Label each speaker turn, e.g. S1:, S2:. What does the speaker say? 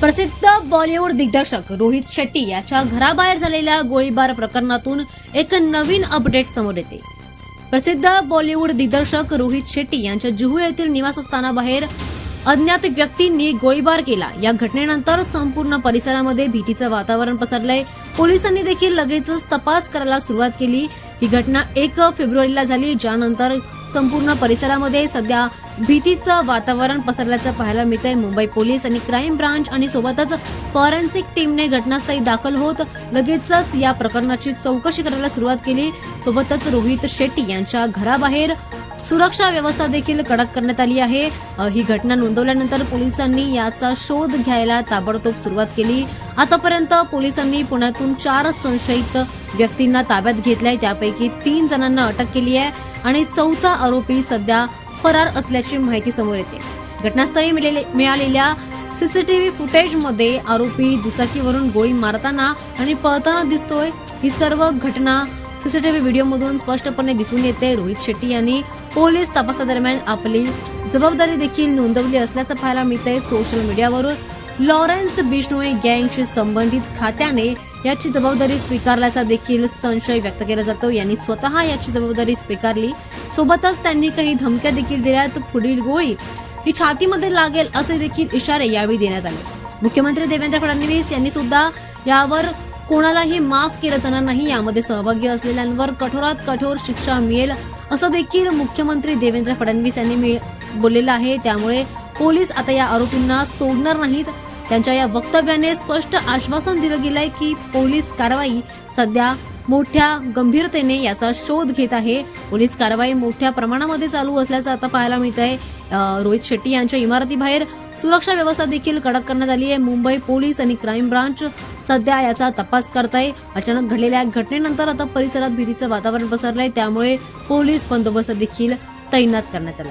S1: प्रसिद्ध बॉलिवूड दिग्दर्शक रोहित शेट्टी याच्या घराबाहेर झालेल्या गोळीबार प्रकरणातून एक नवीन अपडेट समोर येते। प्रसिद्ध बॉलिवूड दिग्दर्शक रोहित शेट्टी यांच्या जुहू येथील निवासस्थानाबाहेर अज्ञात व्यक्तींनी गोळीबार केला। या घटनेनंतर संपूर्ण परिसरामध्ये भीतीचं वातावरण पसरलंय। पोलिसांनी देखील लगेचच तपास करायला सुरुवात केली। ही घटना 1 फेब्रुवारीला झाली, ज्यानंतर संपूर्ण परिसरामध्ये सध्या भीतीचं वातावरण पसरल्याचं पाहायला मिळतंय। मुंबई पोलीस आणि क्राईम ब्रांच आणि सोबतच फॉरेन्सिक टीमने घटनास्थळी दाखल होत लगेचच या प्रकरणाची चौकशी करायला सुरुवात केली। सोबतच रोहित शेट्टी यांच्या घराबाहेर सुरक्षा व्यवस्था देखील कडक करण्यात आली आहे। ही घटना नोंदवल्यानंतर पोलिसांनी याचा शोध घ्यायला ताबडतोब सुरुवात केली। आतापर्यंत पोलिसांनी पुण्यातून 4 संशयित व्यक्तींना ताब्यात घेतलंय, त्यापैकी 3 जणांना अटक केली आहे आणि 4था आरोपी सध्या फरार असल्याची माहिती समोर येते। घटनास्थळी मिळालेल्या सीसीटीव्ही फुटेजमध्ये आरोपी दुचाकीवरून गोळी मारताना आणि पळताना दिसतोय। ही सर्व घटना सीसीटीव्ही व्हिडिओमधून स्पष्टपणे दिसून येते। रोहित शेट्टी यांनी पोलीस तपासादरम्यान आपली जबाबदारी देखील नोंदवली असल्याचं पाहायला मिळतंय। सोशल मीडियावरून लॉरेन्स बिश्नोई गँगशी संबंधित खात्याने याची जबाबदारी स्वीकारल्याचा देखील संशय व्यक्त केला जातो। यांनी स्वतः याची जबाबदारी स्वीकारली, सोबतच त्यांनी काही धमक्या देखील दिल्या। तर पुढील गोळी ही छातीमध्ये लागेल असे देखील इशारे यावेळी देण्यात आले। मुख्यमंत्री देवेंद्र फडणवीस यांनी सुद्धा यावर कोणालाही माफ केलं जाणार नाही, यामध्ये सहभागी असलेल्यांवर कठोरात कठोर शिक्षा मिळेल असं देखील मुख्यमंत्री देवेंद्र फडणवीस यांनी बोललेलं आहे। त्यामुळे पोलीस आता या आरोपींना सोडणार नाहीत। त्यांच्या या वक्तव्याने स्पष्ट आश्वासन दिलं गेलंय की पोलीस कारवाई सध्या मोठ्या गंभीरतेने याचा शोध घेत आहे। पोलीस कारवाई मोठ्या प्रमाणामध्ये चालू असल्याचं आता पाहायला मिळतंय। रोहित शेट्टी यांच्या इमारतीबाहेर सुरक्षा व्यवस्था देखील कडक करण्यात आली आहे। मुंबई पोलीस आणि क्राईम ब्रांच सध्या याचा तपास करताय। अचानक घडलेल्या घटनेनंतर आता परिसरात भीतीचं वातावरण पसरलंय, त्यामुळे पोलीस बंदोबस्त देखील तैनात करण्यात आला।